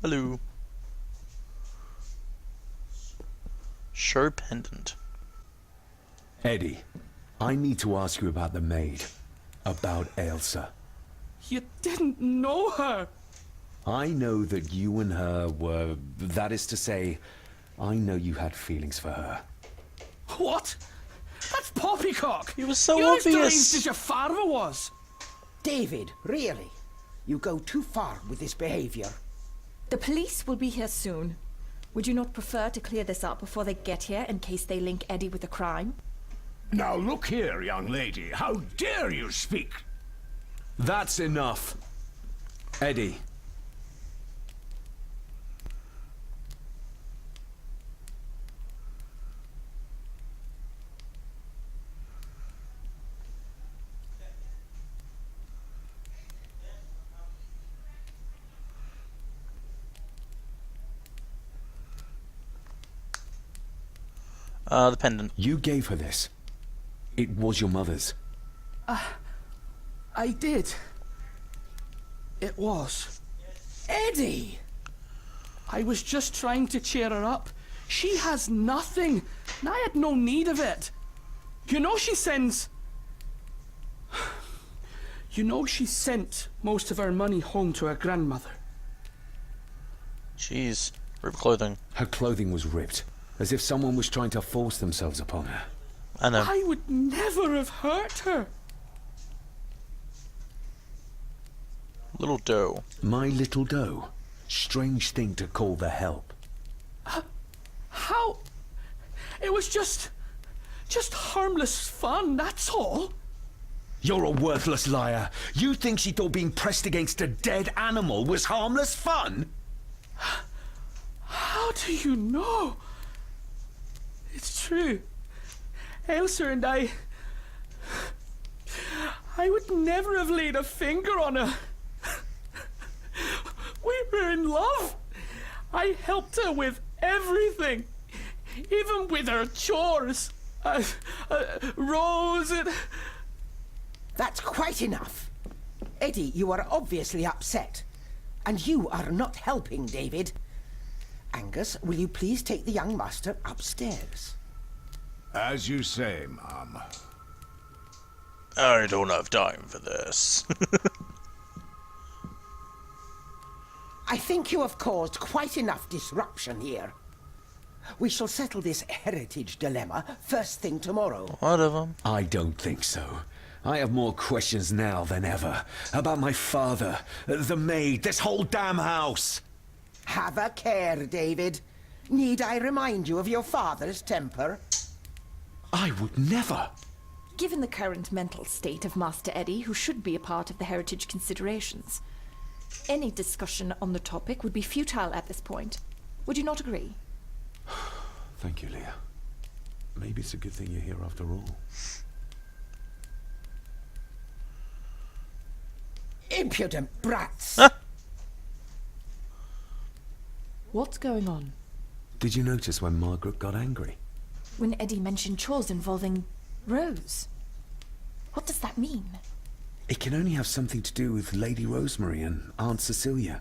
Hello. Show pendant. Eddie, I need to ask you about the maid. About Elsa. You didn't know her. I know that you and her were... That is to say, I know you had feelings for her. What? That's poppycock. It was so You're obvious. as deranged as your father was. David, really? You go too far with this behavior. The police will be here soon. Would you not prefer to clear this up before they get here in case they link Eddie with the crime? Now look here, young lady. How dare you speak? That's enough. Eddie. The pendant. You gave her this. It was your mother's. I did. It was. Eddie! I was just trying to cheer her up. She has nothing, and I had no need of it. You know she sends... You know she sent most of her money home to her grandmother. Jeez. Ripped clothing. Her clothing was ripped, as if someone was trying to force themselves upon her. I know. I would never have hurt her. Little dough. My little doe. Strange thing to call the help. How? It was just harmless fun, that's all. You're a worthless liar. You think she thought being pressed against a dead animal was harmless fun? How do you know? It's true. Elsa and I would never have laid a finger on her. We were in love. I helped her with everything, even with her chores. Rose and... That's quite enough. Eddie, you are obviously upset. And you are not helping, David. Angus, will you please take the young master upstairs? As you say, Mom. I don't have time for this. I think you have caused quite enough disruption here. We shall settle this heritage dilemma first thing tomorrow. Whatever. I don't think so. I have more questions now than ever. About my father, the maid, this whole damn house. Have a care, David. Need I remind you of your father's temper? I would never. Given the current mental state of Master Eddie, who should be a part of the heritage considerations, any discussion on the topic would be futile at this point. Would you not agree? Thank you, Leah. Maybe it's a good thing you're here after all. Impudent brats! What's going on? Did you notice when Margaret got angry? When Eddie mentioned chores involving Rose. What does that mean? It can only have something to do with Lady Rosemary and Aunt Cecilia,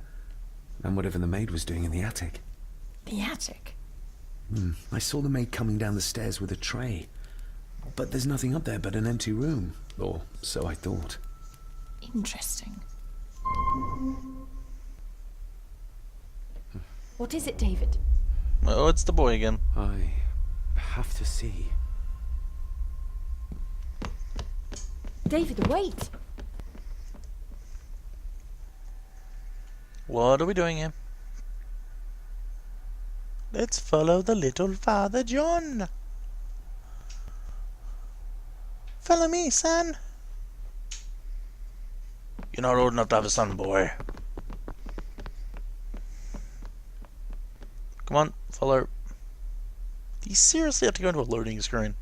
and whatever the maid was doing in the attic. The attic? I saw the maid coming down the stairs with a tray, but there's nothing up there but an empty room, or so I thought. Interesting. What is it, David? Oh, it's the boy again. I have to see. David, wait! What are we doing here? Let's follow the little Father John. Follow me, son. You're not old enough to have a son, boy. Come on, follow. Do you seriously have to go into a loading screen?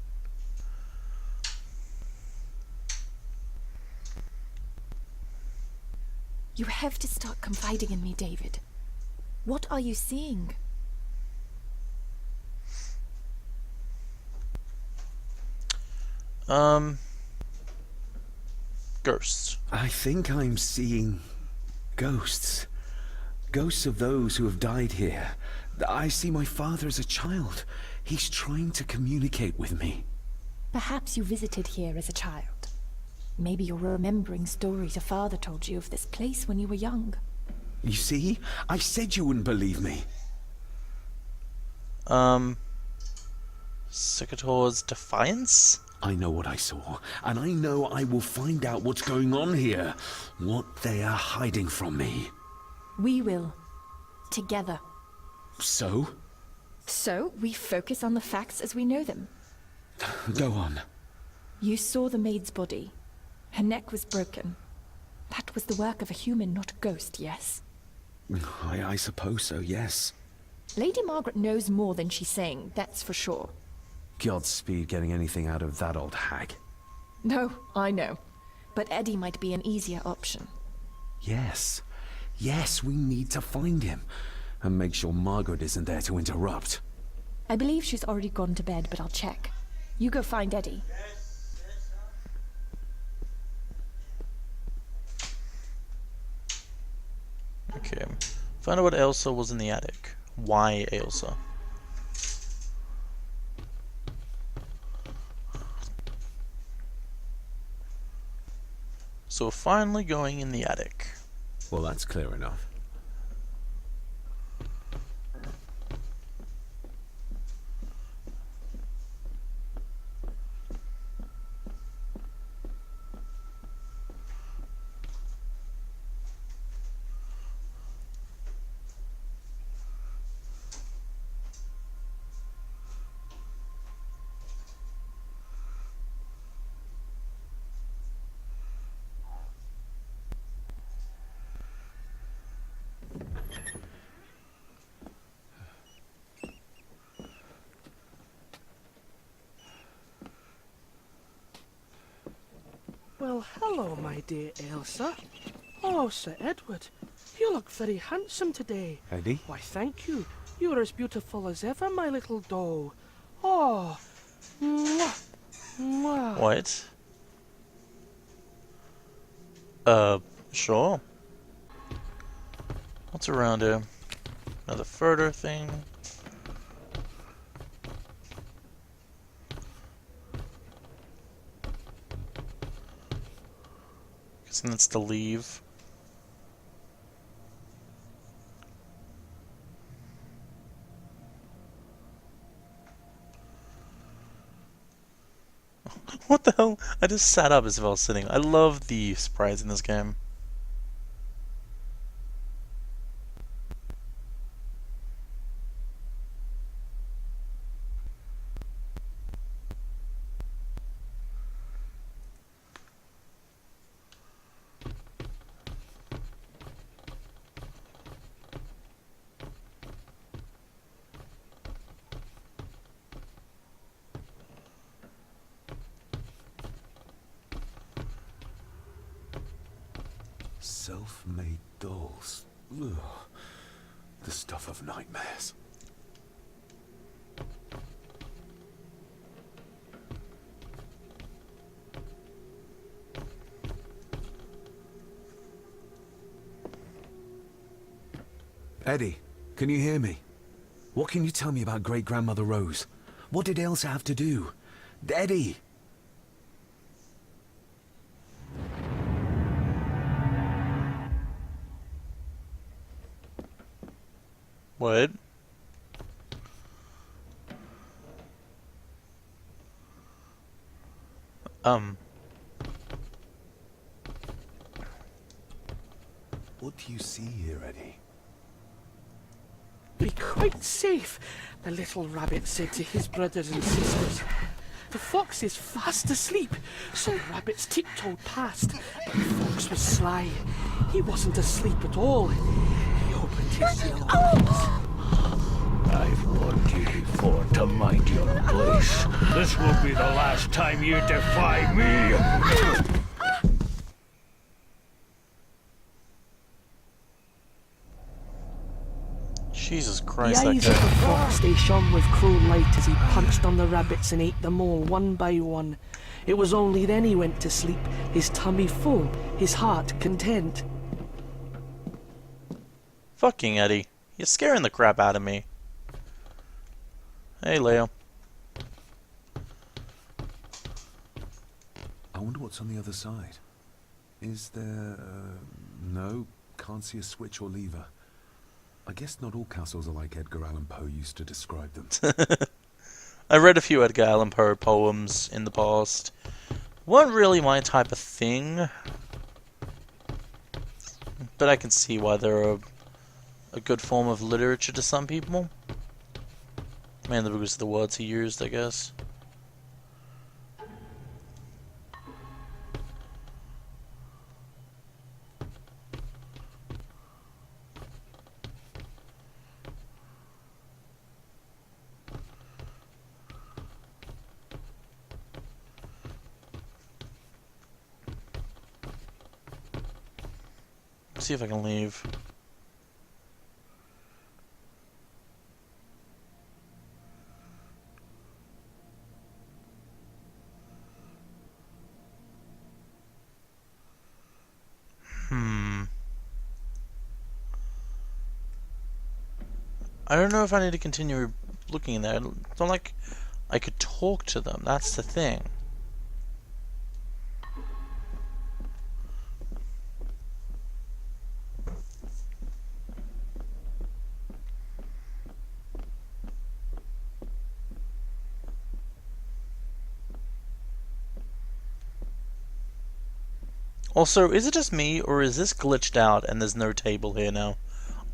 You have to start confiding in me, David. What are you seeing? Ghosts. I think I'm seeing ghosts. Ghosts of those who have died here. I see my father as a child. He's trying to communicate with me. Perhaps you visited here as a child. Maybe you're remembering stories your father told you of this place when you were young. You see? I said you wouldn't believe me. Secator's Defiance? I know what I saw, and I know I will find out what's going on here. What they are hiding from me. We will. Together. So? So, we focus on the facts as we know them. Go on. You saw the maid's body. Her neck was broken. That was the work of a human, not a ghost, yes? I suppose so, yes. Lady Margaret knows more than she's saying, that's for sure. Godspeed getting anything out of that old hag. No, I know. But Eddie might be an easier option. Yes. Yes, we need to find him. And make sure Margaret isn't there to interrupt. I believe she's already gone to bed, but I'll check. You go find Eddie. Okay. Find out what Elsa was in the attic. Why Elsa? So finally going in the attic. Well, that's clear enough. Well, hello, my dear Elsa. Oh, Sir Edward, you look very handsome today. Eddie? Why, thank you. You're as beautiful as ever, my little doll. Oh, mwah, mwah. What? Sure. What's around here? Another further thing. Guessing that's to leave. What the hell? I just sat up as if I was sitting. I love the sprites in this game. Self-made dolls. Ugh. The stuff of nightmares. Eddie, can you hear me? What can you tell me about great-grandmother Rose? What did Elsa have to do? Eddie! What? What do you see here, Eddie? Be quite safe, the little rabbit said to his brothers and sisters. The fox is fast asleep, so the rabbits tiptoed past, but the fox was sly. He wasn't asleep at all. He opened his yellow eyes. I've warned you before to mind your place. This will be the last time you defy me. Jesus The Christ, that eyes of the guy. fox, they shone with cruel light as he punched on the rabbits and ate them all one by one. It was only then he went to sleep, his tummy full, his heart content. Fucking Eddie. You're scaring the crap out of me. Hey, Leo. I wonder what's on the other side. Is there... no, can't see a switch or lever. I guess not all castles are like Edgar Allan Poe used to describe them. I read a few Edgar Allan Poe poems in the past. Weren't really my type of thing. But I can see why they're a good form of literature to some people. Mainly because of the words he used, I guess. See if I can leave. I don't know if I need to continue looking in there. It's not like I could talk to them. That's the thing. Also, is it just me, or is this glitched out and there's no table here now?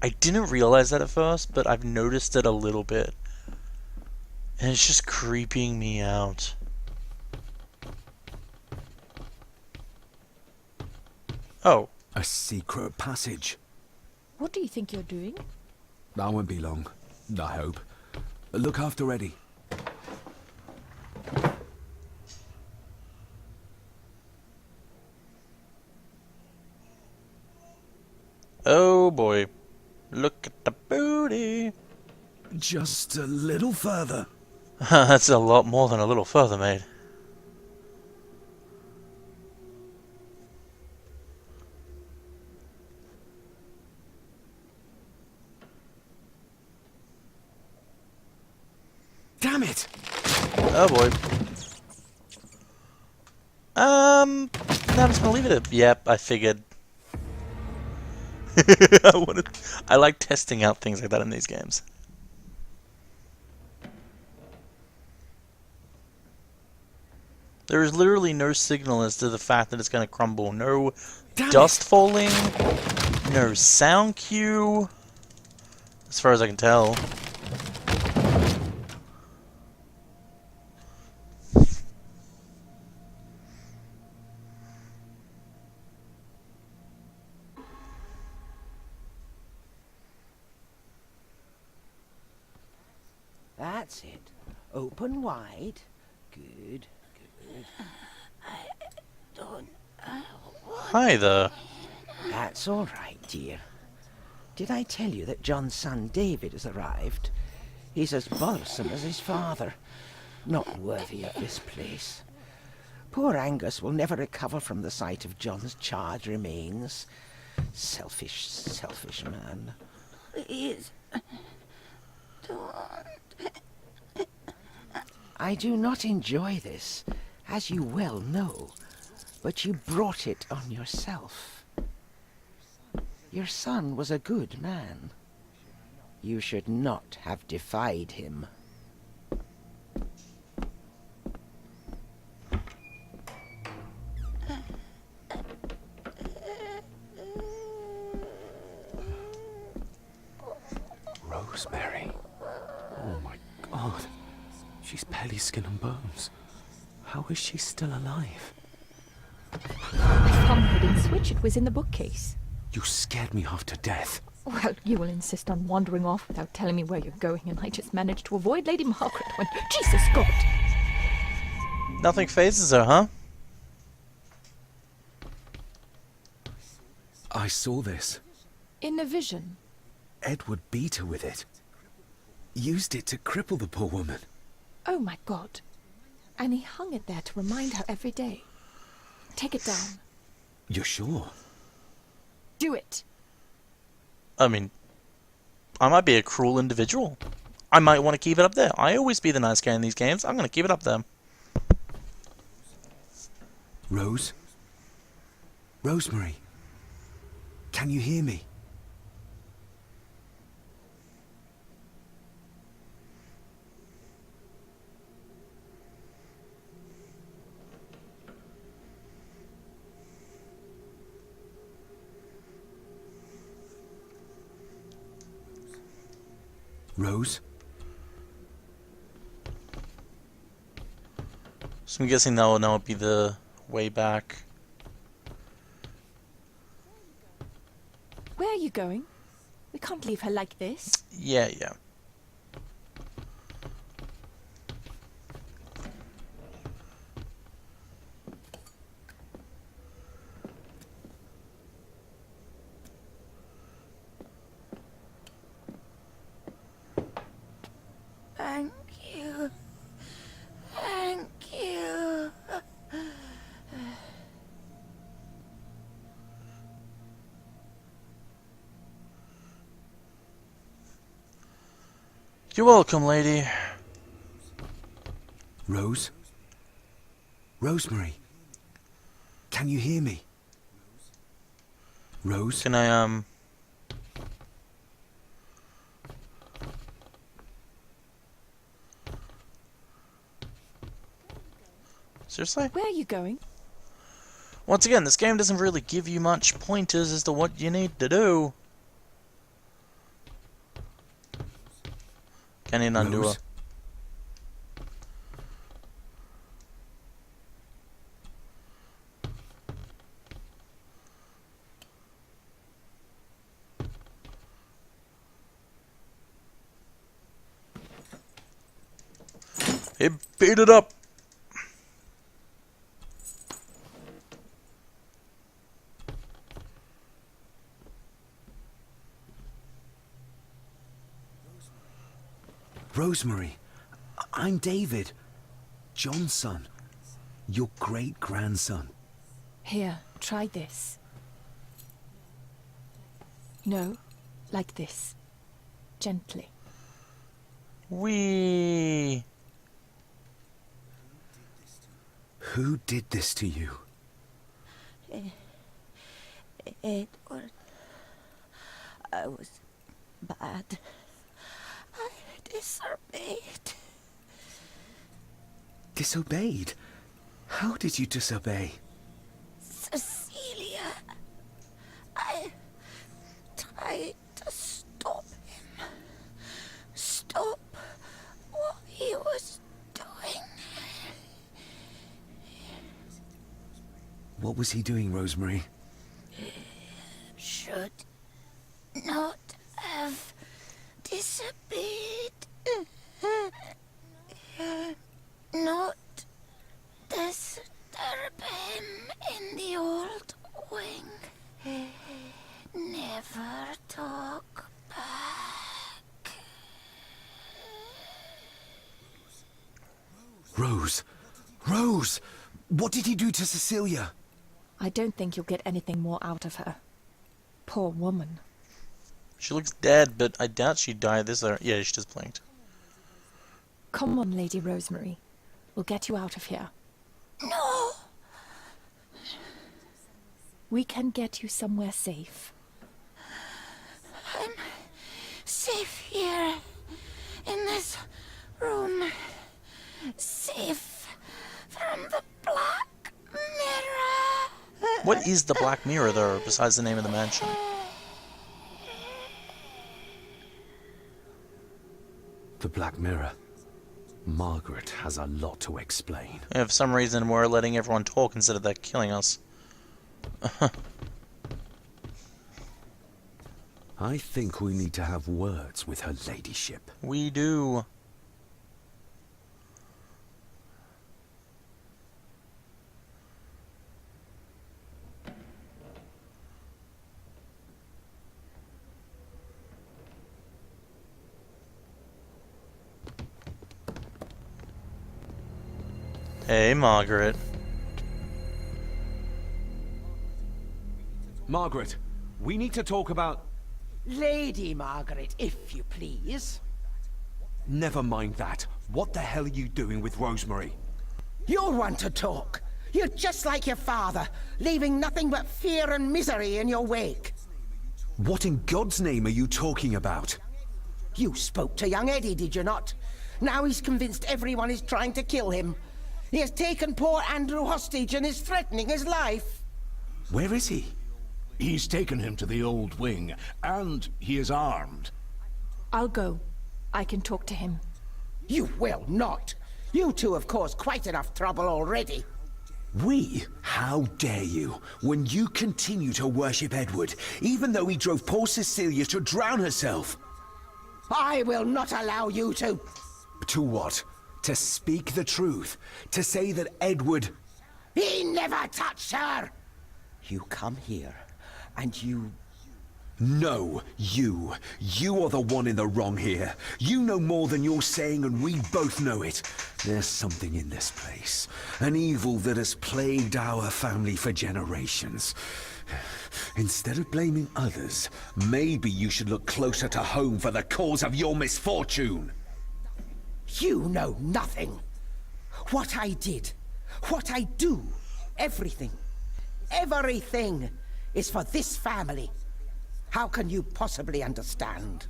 I didn't realize that at first, but I've noticed it a little bit. And it's just creeping me out. Oh. A secret passage. What do you think you're doing? That won't be long, I hope. Look after Eddie. Oh boy. Look at the booty. Just a little further. That's a lot more than a little further, mate. Damn it! Oh boy. I'm just gonna leave it at, yep, I figured. I like testing out things like that in these games. There is literally no signal as to the fact that it's going to crumble. No dust falling. No sound cue. As far as I can tell. That's it. Open wide. Good, good. Hi there. That's all right, dear. Did I tell you that John's son David has arrived? He's as bothersome as his father. Not worthy of this place. Poor Angus will never recover from the sight of John's charred remains. Selfish, selfish man. Please, don't. I do not enjoy this, as you well know, but you brought it on yourself. Your son was a good man. You should not have defied him. Rosemary. Oh my God. She's barely skin and bones. How is she still alive? I found the hidden switch. It was in the bookcase. You scared me half to death. Well, you will insist on wandering off without telling me where you're going, and I just managed to avoid Lady Margaret when... Jesus God! Nothing phases her, huh? I saw this. In a vision. Edward beat her with it. Used it to cripple the poor woman. Oh my God. And he hung it there to remind her every day. Take it down. You're sure? Do it! I mean, I might be a cruel individual. I might want to keep it up there. I always be the nice guy in these games. I'm going to keep it up there. Rose? Rosemary? Can you hear me? Rose? So I'm guessing that will now be the way back. Where are you going? We can't leave her like this. Yeah. Thank you. Thank you. You're welcome, lady. Rose? Rosemary? Can you hear me? Rose? Can I, Seriously? Where are you going? Once again, this game doesn't really give you much pointers as to what you need to do. Can you undo her? Rose? He beat it up. Rosemary, I'm David, John's son, your great-grandson. Here, try this. No, like this. Gently. Wee. Who did this to you? Edward. I was bad. I disobeyed. Disobeyed? How did you disobey? Cecilia. I tried to stop him. Stop what he was doing. What was he doing, Rosemary? Should not have disobeyed. Not disturb him in the old wing. Never talk back. Rose! Rose! What did he do to Cecilia? I don't think you'll get anything more out of her. Poor woman. She looks dead, but I doubt she died this hour. Yeah, she just blinked. Come on, Lady Rosemary. We'll get you out of here. No! We can get you somewhere safe. I'm safe here. In this room. Safe from the Black Mirror. What is the Black Mirror, though, besides the name of the mansion? The Black Mirror. Margaret has a lot to explain. Yeah, for some reason, we're letting everyone talk instead of that killing us. I think we need to have words with her ladyship. We do. Hey, Margaret. Margaret, we need to talk about... Lady Margaret, if you please. Never mind that. What the hell are you doing with Rosemary? You'll want to talk. You're just like your father, leaving nothing but fear and misery in your wake. What in God's name are you talking about? You spoke to young Eddie, did you not? Now he's convinced everyone is trying to kill him. He has taken poor Andrew hostage and is threatening his life. Where is he? He's taken him to the old wing, and he is armed. I'll go. I can talk to him. You will not. You two have caused quite enough trouble already. We? How dare you? When you continue to worship Edward, even though he drove poor Cecilia to drown herself. I will not allow you to. To what? To speak the truth? To say that Edward... He never touched her! You come here, and you... No, you. You are the one in the wrong here. You know more than you're saying, and we both know it. There's something in this place. An evil that has plagued our family for generations. Instead of blaming others, maybe you should look closer to home for the cause of your misfortune. You know nothing. What I did, what I do, everything is for this family. How can you possibly understand?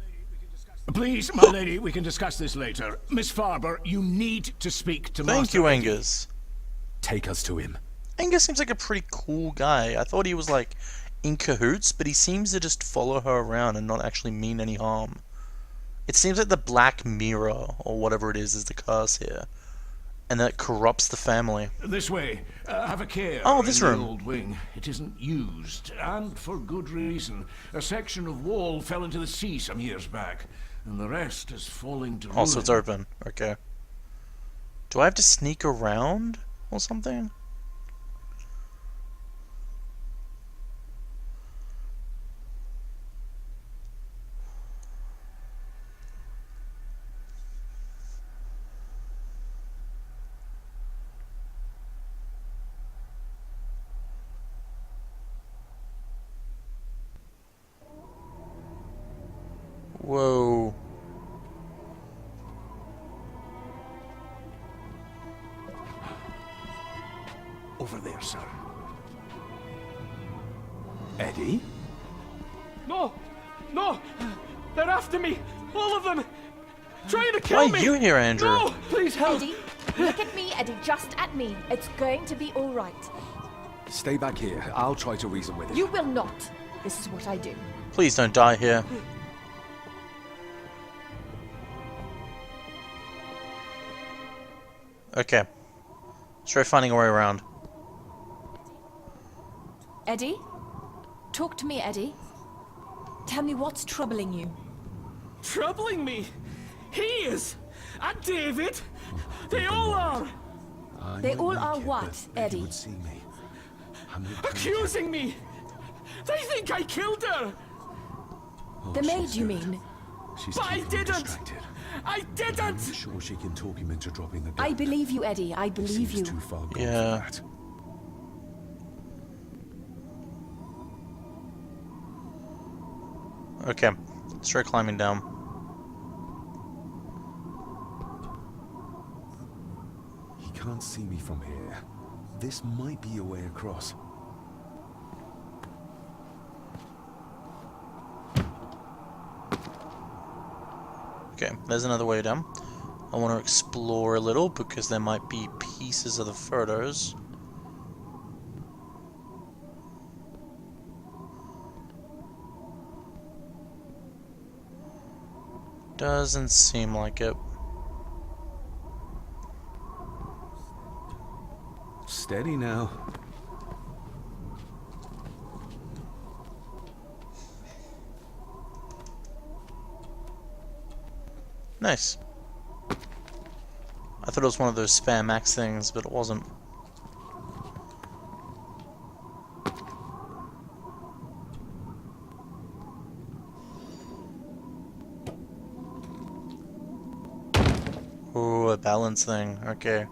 Please, my lady, we can discuss this later. Miss Farber, you need to speak to Thank Master you, Eddie. Angus. Take us to him. Angus seems like a pretty cool guy. I thought he was like in cahoots, but he seems to just follow her around and not actually mean any harm. It seems like the Black Mirror, or whatever it is the curse here. And that corrupts the family. This way. Have a care. Oh, this in room. The old wing. It isn't used, and for good reason. A section of wall fell into the sea some years back, and the rest is falling to ruin. Oh, so it's open. Okay. Do I have to sneak around or something? Whoa. Over there, sir. Eddie? No! No! They're after me! All of them! Trying to Why kill are me! you here, Andrew? No! Please help! Eddie, look at me, Eddie, just at me. It's going to be all right. Stay back here. I'll try to reason with him. You will not. This is what I do. Please don't die here. Okay. Let's try finding a way around. Eddie? Talk to me, Eddie. Tell me what's troubling you. Troubling me! He is! And David! They all are! They all are what, Eddie? Would see me. Accusing me! They think I killed her! The maid, you mean? She's But I keeping me didn't! distracted. I I'm didn't! sure she can talk him into dropping the gun. I believe you, Eddie. I believe Seems you. too far gone Yeah. for that. Okay. Let's try climbing down. He can't see me from here. This might be a way across. Okay, there's another way down. I want to explore a little because there might be pieces of the photos. Doesn't seem like it. Steady now. Nice. I thought it was one of those spare max things, but it wasn't. Ooh, a balance thing. Okay.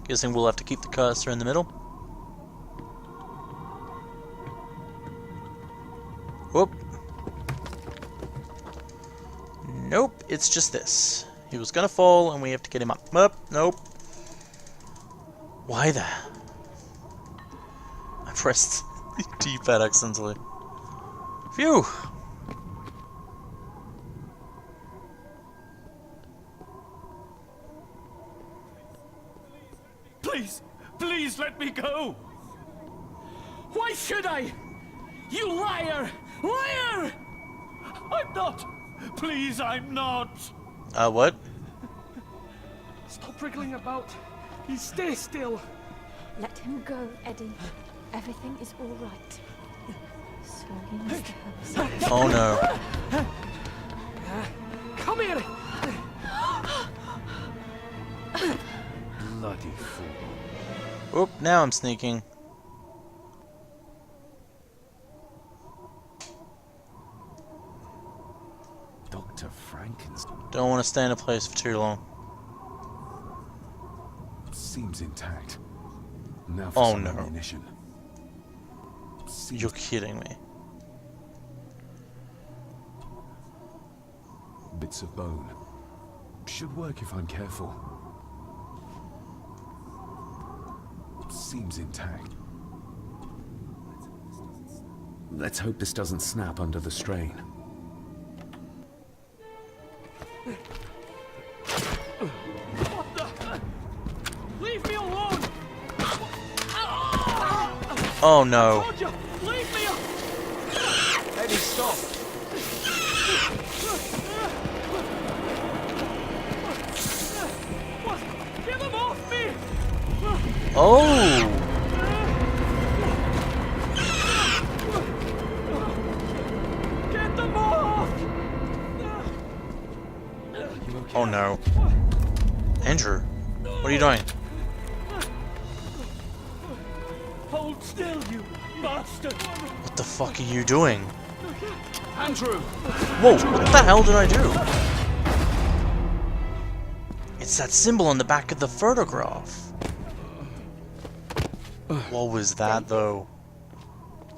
Guessing we'll have to keep the cursor in the middle. it's just this. He was gonna fall, and we have to get him up. Nope. Why the... I pressed the D-pad accidentally. Phew! Please let me go! Why should I? You liar! Liar! I'm not! Please, I'm not! What? Stop wriggling about. You stay still. Let him go, Eddie. Everything is all right. Slowly, Mr. Holmes. Oh no. Come here. Bloody fool. Oop, now I'm sneaking. Dr. Frankenstein Don't want to stay in a place for too long. seems intact. Now for Oh some no. ammunition. Seems You're kidding me. bits of bone. Should work if I'm careful. Seems intact. Let's hope this doesn't snap under the strain. Leave me alone. Oh no. Told you. Leave me alone. Eddie, stop! What? Get them off me. Oh! Get them off. Oh no. Andrew, what are you doing? Hold still, you bastard! What the fuck are you doing? Andrew! Whoa, what the hell did I do? It's that symbol on the back of the photograph. What was that, though?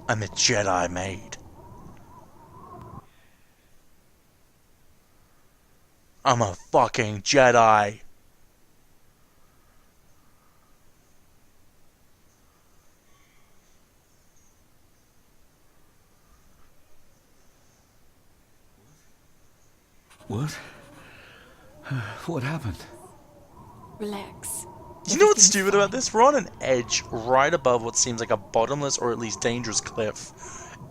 I'm a Jedi, mate. I'm a fucking Jedi. What? What happened? Relax. You know what's stupid about this? We're on an edge right above what seems like a bottomless or at least dangerous cliff.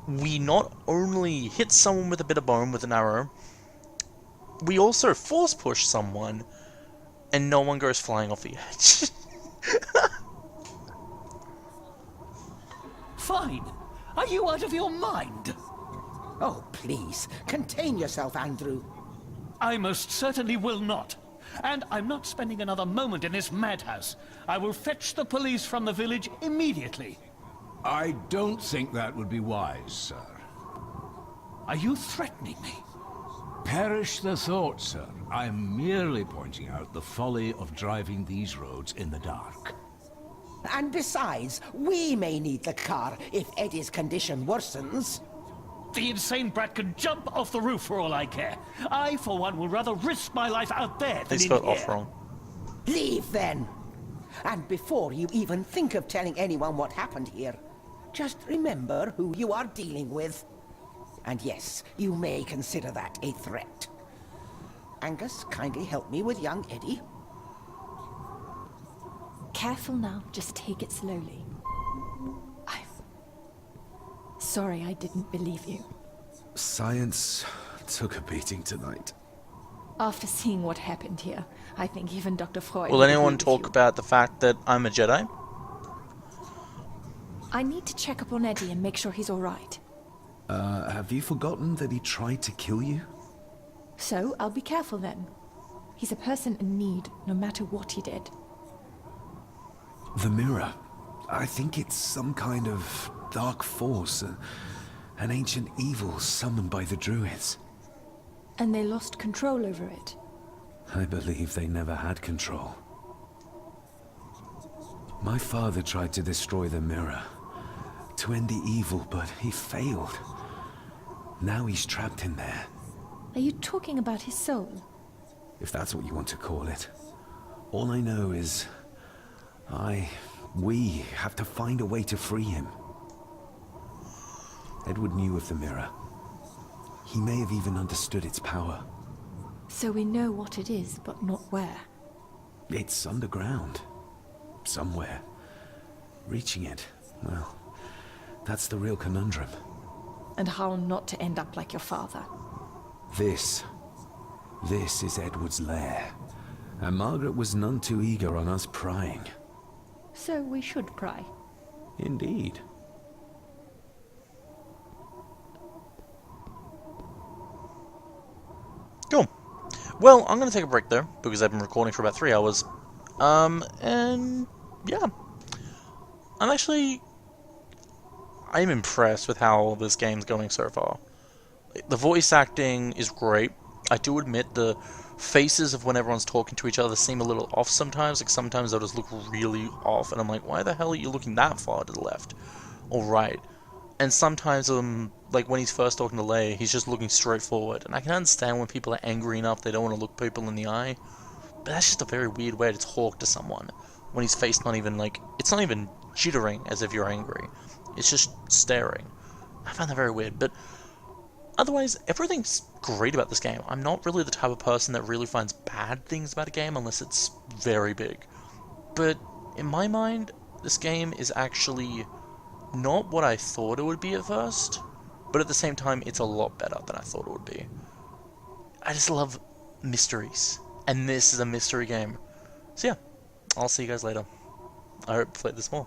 We not only hit someone with a bit of bone with an arrow, we also force push someone, and no one goes flying off the edge. Fine! Are you out of your mind? Oh, please, contain yourself, Andrew. I most certainly will not. And I'm not spending another moment in this madhouse. I will fetch the police from the village immediately. I don't think that would be wise, sir. Are you threatening me? Perish the thought, sir. I'm merely pointing out the folly of driving these roads in the dark. And besides, we may need the car if Eddie's condition worsens. The insane brat can jump off the roof for all I care. I, for one, will rather risk my life out there They than in spelled here. off wrong. Leave then. And before you even think of telling anyone what happened here, just remember who you are dealing with. And yes, you may consider that a threat. Angus, kindly help me with young Eddie. Careful now. Just take it slowly. I'm sorry I didn't believe you. Science took a beating tonight. After seeing what happened here, I think even Dr. Freud Will would anyone agree with talk you. about the fact that I'm a Jedi? I need to check up on Eddie and make sure he's all right. Have you forgotten that he tried to kill you? So, I'll be careful then. He's a person in need, no matter what he did. The mirror. I think it's some kind of dark force, an ancient evil summoned by the druids. And they lost control over it. I believe they never had control. My father tried to destroy the mirror, to end the evil, but he failed. Now he's trapped in there. Are you talking about his soul? if that's what you want to call it. All I know is we have to find a way to free him. Edward knew of the mirror. He may have even understood its power. So we know what it is, but not where. It's underground. Somewhere. Reaching it, well, that's the real conundrum. And how not to end up like your father. This is Edward's lair. And Margaret was none too eager on us prying. So we should pry. Indeed. Cool. Well, I'm going to take a break there, because I've been recording for about 3 hours. And yeah. I'm impressed with how this game's going so far. The voice acting is great. I do admit the faces of when everyone's talking to each other seem a little off sometimes. Like, sometimes they'll just look really off, and I'm like, why the hell are you looking that far to the left or right? And sometimes, like when he's first talking to Leia, he's just looking straight forward. And I can understand when people are angry enough, they don't want to look people in the eye. But that's just a very weird way to talk to someone when his face not even, like, it's not even jittering as if you're angry. It's just staring. I find that very weird, but otherwise, everything's great about this game. I'm not really the type of person that really finds bad things about a game unless it's very big. But in my mind, this game is actually not what I thought it would be at first, but at the same time, it's a lot better than I thought it would be. I just love mysteries, and this is a mystery game. So yeah, I'll see you guys later. I hope to play this more.